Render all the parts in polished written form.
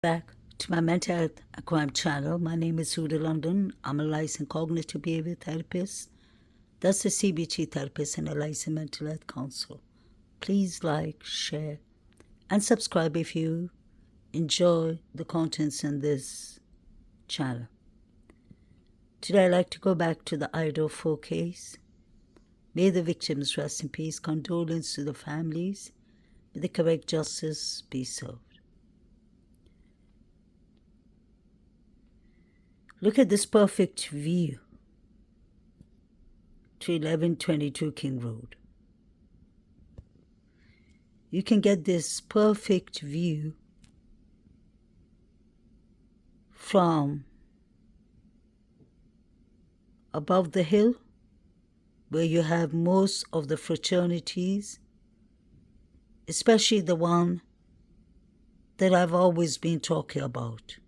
Back to my mental health and crime channel. My name is Huda London. I'm a licensed cognitive behavior therapist. That's a CBT therapist and a licensed mental health counselor. Please like, share, and subscribe if you enjoy the contents in this channel. Today I'd like to go back to the Idaho case. May the victims rest in peace. Condolence to the families. May the correct justice be served. Look at this perfect view to 1122 King Road. You can get this perfect view from above the hill, where you have most of the fraternities, especially the one that I've always been talking about.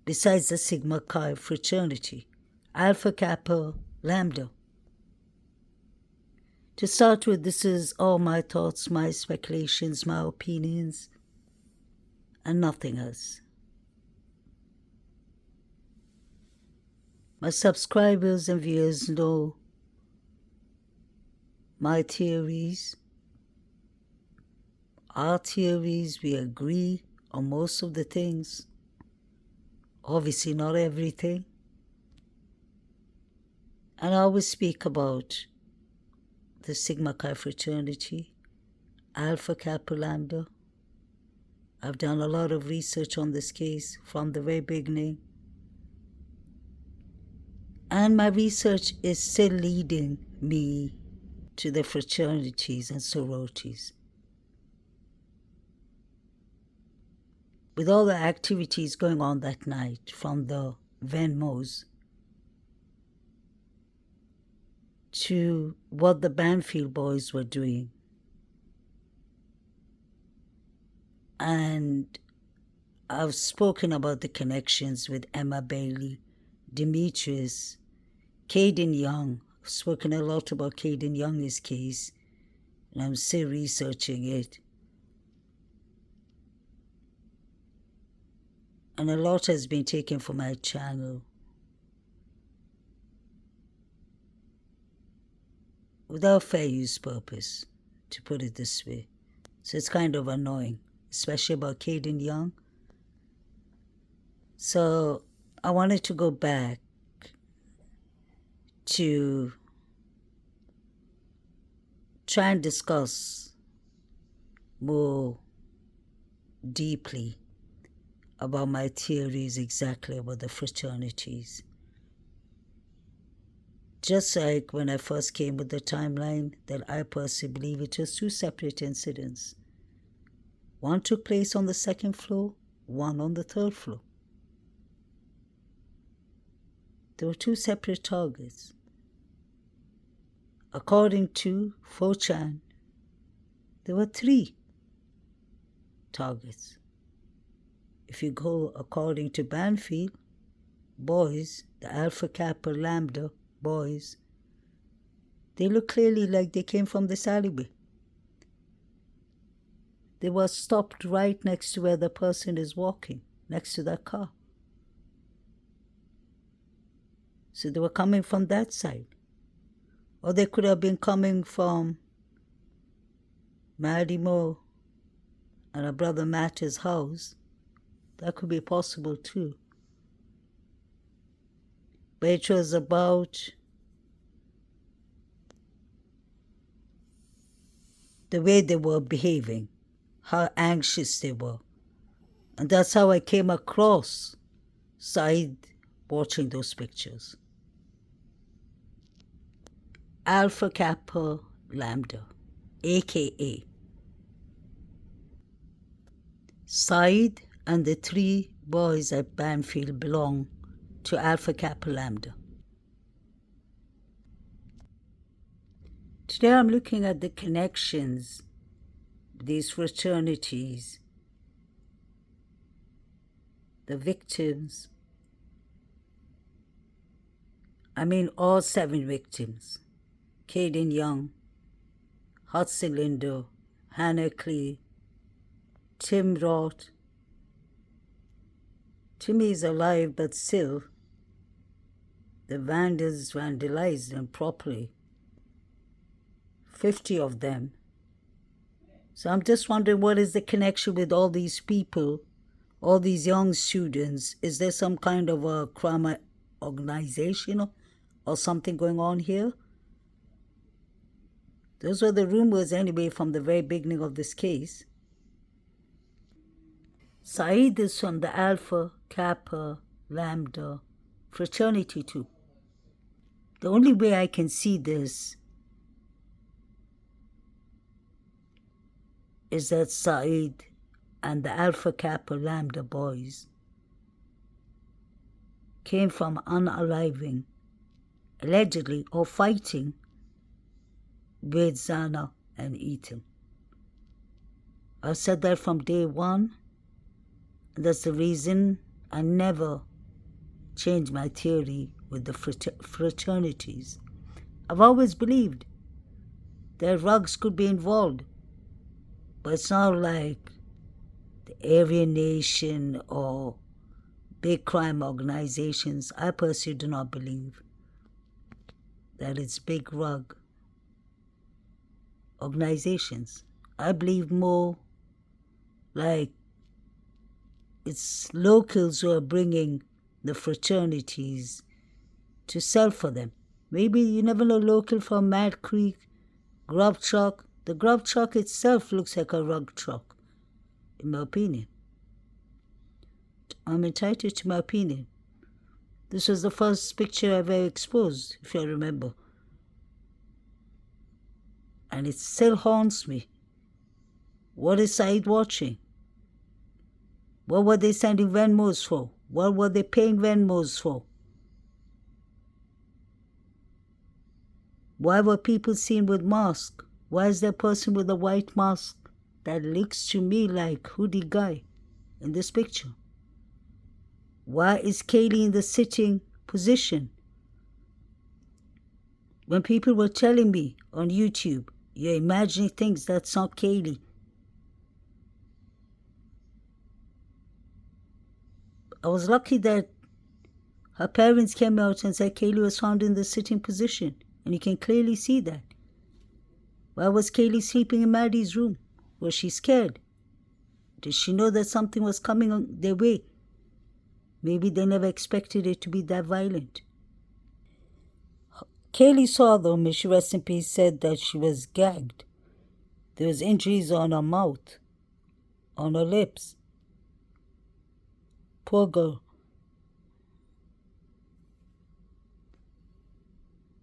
Besides the Sigma Chi fraternity, Alpha Kappa Lambda. To start with, this is all my thoughts, my speculations, my opinions, and nothing else. My subscribers and viewers know my theories. Our theories, we agree on most of the things. Obviously not everything. And I always speak about the Sigma Chi fraternity, Alpha Kappa Lambda. I've done a lot of research on this case from the very beginning. And my research is still leading me to the fraternities and sororities. With all the activities going on that night, from the Venmos to what the BANDFIELD boys were doing. And I've spoken about the connections with Emma Bailey, Demetrius, Caden Young. I've spoken a lot about Caden Young's case, and I'm still researching it. And a lot has been taken from my channel without fair use purpose, to put it this way. So it's kind of annoying, especially about Caden Young. So I wanted to go back to try and discuss more deeply about my theories exactly about the fraternities. Just like when I first came with the timeline, that I personally believe it was two separate incidents. One took place on the second floor, one on the third floor. There were two separate targets. According to 4chan, there were 3 targets. If you go according to BANDFIELD, boys, the Alpha Kappa Lambda boys, they look clearly like they came from this alleyway. They were stopped right next to where the person is walking, next to that car. So they were coming from that side. Or they could have been coming from Maddie Moore and her brother Matt's house. That could be possible too. But it was about the way they were behaving, how anxious they were. And that's how I came across Said watching those pictures. Alpha Kappa Lambda, a.k.a. Said and the 3 boys at BANDFIELD belong to Alpha Kappa Lambda. Today I'm looking at the connections, these fraternities, the victims. I mean all 7 victims. Caden Young, Hudson Lindo, Hannah Clee, Tim Roth, Timmy is alive, but still, the vandals vandalized them properly. 50 of them. So I'm just wondering, what is the connection with all these people, all these young students? Is there some kind of a crime organization or something going on here? Those were the rumors anyway from the very beginning of this case. Saeed is from the Alpha, Kappa, Lambda fraternity too. The only way I can see this is that Saeed and the Alpha, Kappa, Lambda boys came from unaliving, allegedly, or fighting with Zana and Ethan. I said that from day one. And that's the reason I never changed my theory with the fraternities. I've always believed that rugs could be involved, but it's not like the Aryan Nation or big crime organizations. I personally do not believe that it's big rug organizations. I believe more like it's locals who are bringing the fraternities to sell for them. Maybe you never know, local from Mad Creek, grub truck. The grub truck itself looks like a rug truck, in my opinion. I'm entitled to my opinion. This was the first picture I ever exposed, if you remember. And it still haunts me. What is Saeed watching? What were they sending Venmos for? What were they paying Venmos for? Why were people seen with masks? Why is there a person with a white mask that looks to me like hoodie guy in this picture? Why is Kaylee in the sitting position? When people were telling me on YouTube, you're imagining things, that's not Kaylee. I was lucky that her parents came out and said Kaylee was found in the sitting position. And you can clearly see that. Why was Kaylee sleeping in Maddie's room? Was she scared? Did she know that something was coming on their way? Maybe they never expected it to be that violent. Kaylee saw them, may she rest in peace, said that she was gagged. There was injuries on her mouth, on her lips. Poor girl.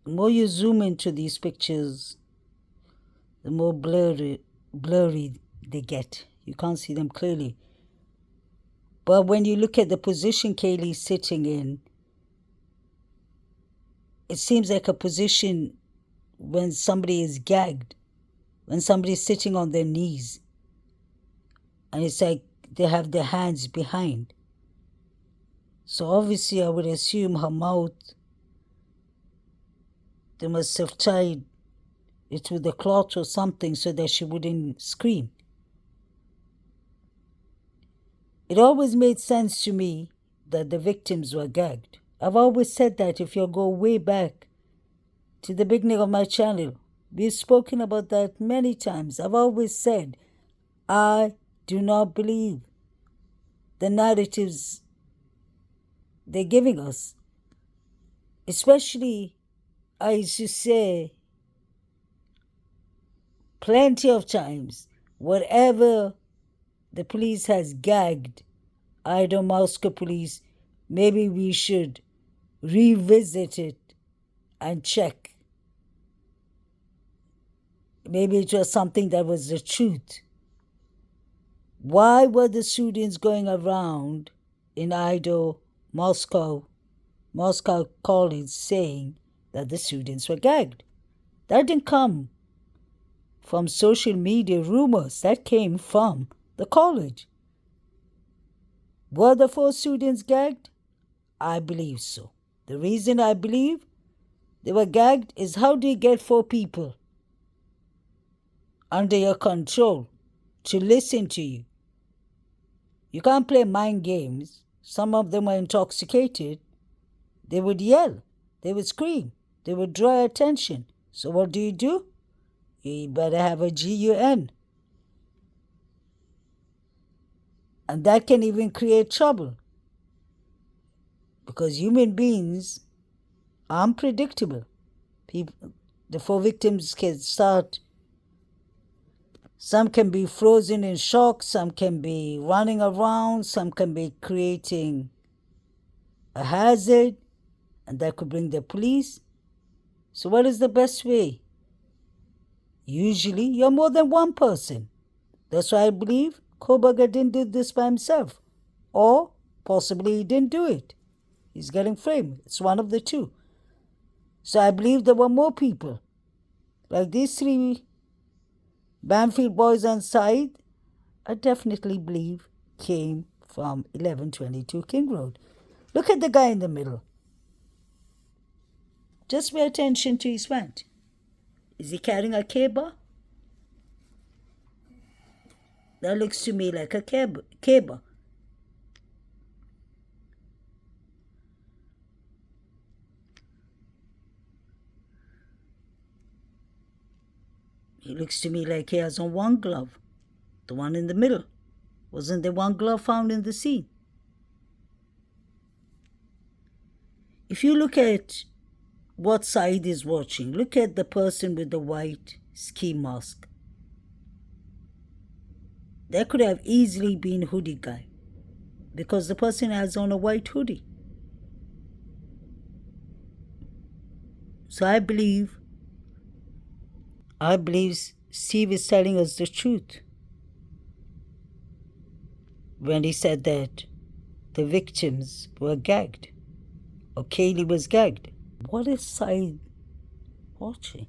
The more you zoom into these pictures, the more blurry they get. You can't see them clearly. But when you look at the position Kaylee's sitting in, it seems like a position when somebody is gagged, when somebody's sitting on their knees. And it's like they have their hands behind. So obviously I would assume her mouth, they must have tied it with a cloth or something so that she wouldn't scream. It always made sense to me that the victims were gagged. I've always said that. If you go way back to the beginning of my channel, we've spoken about that many times. I've always said, I do not believe the narratives they're giving us. Especially, I used to say plenty of times, whatever the police has gagged Idaho Moscow police, maybe we should revisit it and check. Maybe it was something that was the truth. Why were the students going around in Idaho, Moscow College saying that the students were gagged? That didn't come from social media rumors. That came from the college. Were the 4 students gagged? I believe so. The reason I believe they were gagged is, how do you get 4 people under your control to listen to you? You can't play mind games some of them were intoxicated, they would yell, they would scream, they would draw attention. So what do? You better have a GUN. And that can even create trouble, because human beings are unpredictable. The 4 victims can start, some can be frozen in shock, some can be running around, some can be creating a hazard, and that could bring the police. So what is the best way? Usually you're more than one person. That's why I believe Koberger didn't do this by himself. Or possibly he didn't do it. He's getting framed. It's one of the two. So I believe there were more people. Like these 3 Banfield boys on side, I definitely believe came from 1122 King Road. Look at the guy in the middle. Just pay attention to his pant. Is he carrying a cable? That looks to me like a cable. He looks to me like he has on one glove. The one in the middle. Wasn't there one glove found in the scene? If you look at what side is watching, look at the person with the white ski mask. That could have easily been hoodie guy, because the person has on a white hoodie. So I believe Steve is telling us the truth when he said that the victims were gagged, or Kaylee was gagged. What is side watching?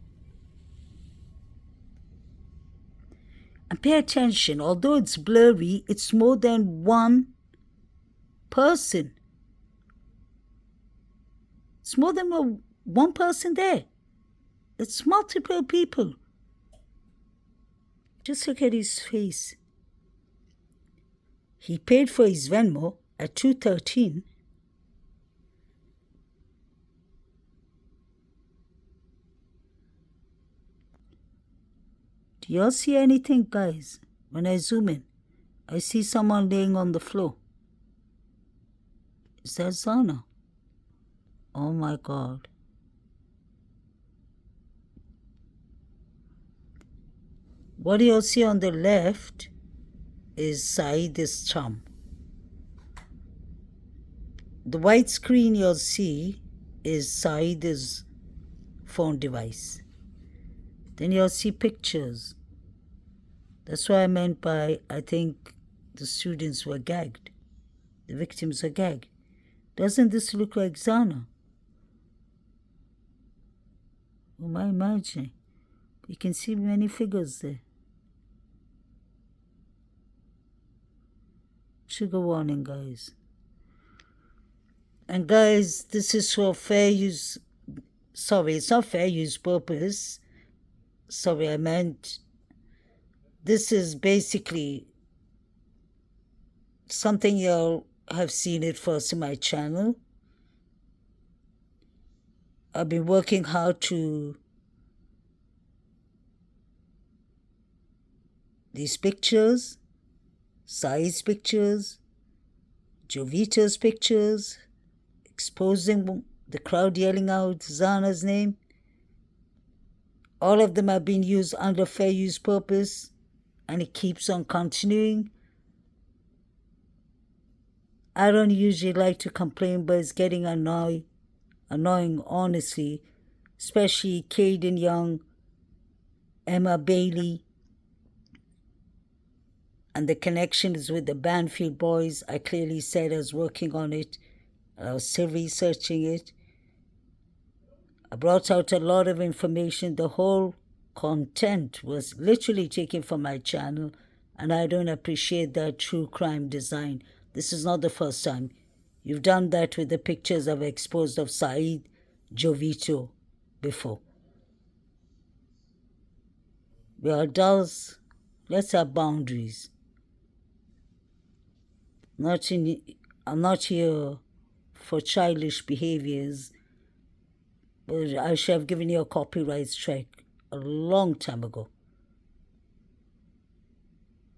And pay attention, although it's blurry, it's more than one person. It's more than one person there. It's multiple people. Just look at his face. He paid for his Venmo at 2:13. Do y'all see anything, guys? When I zoom in, I see someone laying on the floor. Is that Zana? Oh my God. What you'll see on the left is Saeed's chum. The white screen you'll see is Saeed's phone device. Then you'll see pictures. That's what I meant by, I think the students were gagged. The victims were gagged. Doesn't this look like Zana? What am I imagining? You can see many figures there. Trigger warning, guys. And guys, this is for fair use. Sorry, it's not fair use purpose. Sorry, I meant this is basically something you'll have seen it first in my channel. I've been working hard to these pictures, Sai's pictures, Jovita's pictures, exposing the crowd yelling out Zana's name. All of them have been used under fair use purpose, and it keeps on continuing. I don't usually like to complain, but it's getting annoying, honestly, especially Caden Young, Emma Bailey, and the connections with the Banfield boys. I clearly said I was working on it. I was still researching it. I brought out a lot of information. The whole content was literally taken from my channel, and I don't appreciate that true crime design. This is not the first time. You've done that with the pictures I've exposed of Saeed, Jovito before. We are adults. Let's have boundaries. Not in I'm not here for childish behaviors, but I should have given you a copyright strike a long time ago.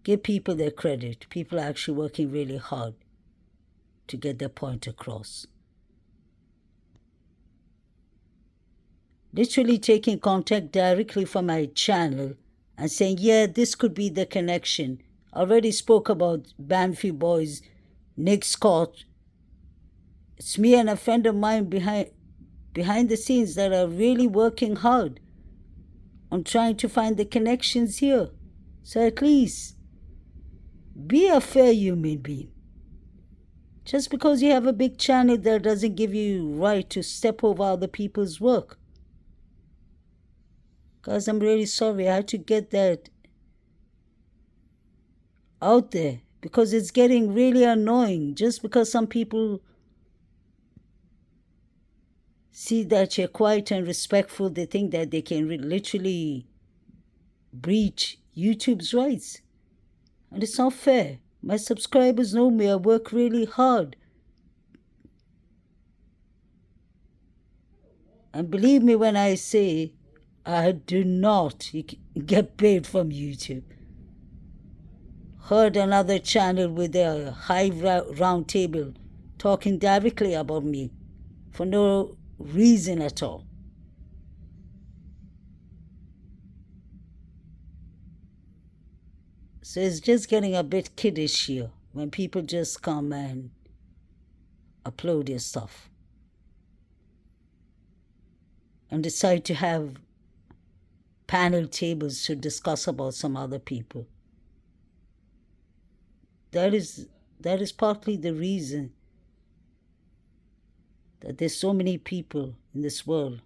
Give people their credit. People are actually working really hard to get their point across. Literally taking contact directly from my channel and saying, yeah, this could be the connection. I already spoke about Banfield boys, Nick Scott. It's me and a friend of mine behind the scenes that are really working hard on trying to find the connections here. So at least be a fair human being. Just because you have a big channel, that doesn't give you right to step over other people's work. Guys, I'm really sorry. I had to get that out there because it's getting really annoying. Just because some people see that you're quiet and respectful, they think that they can literally breach YouTube's rights. And it's not fair. My subscribers know me. I work really hard. And believe me when I say I do not get paid from YouTube. Heard another channel with a high round table talking directly about me for no reason at all. So it's just getting a bit kiddish here when people just come and upload your stuff and decide to have panel tables to discuss about some other people. That is partly the reason that there's so many people in this world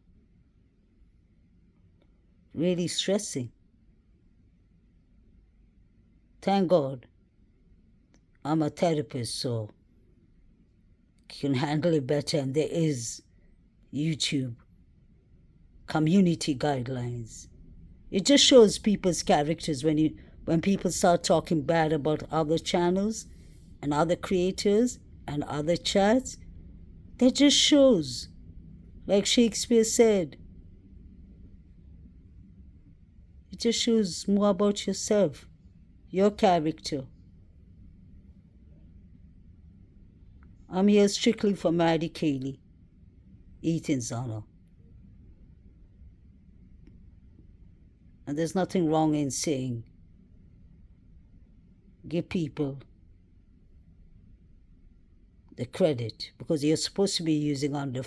really stressing. Thank God I'm a therapist, so can handle it better, and there is YouTube community guidelines. It just shows people's characters when people start talking bad about other channels and other creators and other chats. That just shows, like Shakespeare said, it just shows more about yourself, your character. I'm here strictly for Maddie Cayley, Ethan's honor. And there's nothing wrong in saying, give people the credit, because you're supposed to be using under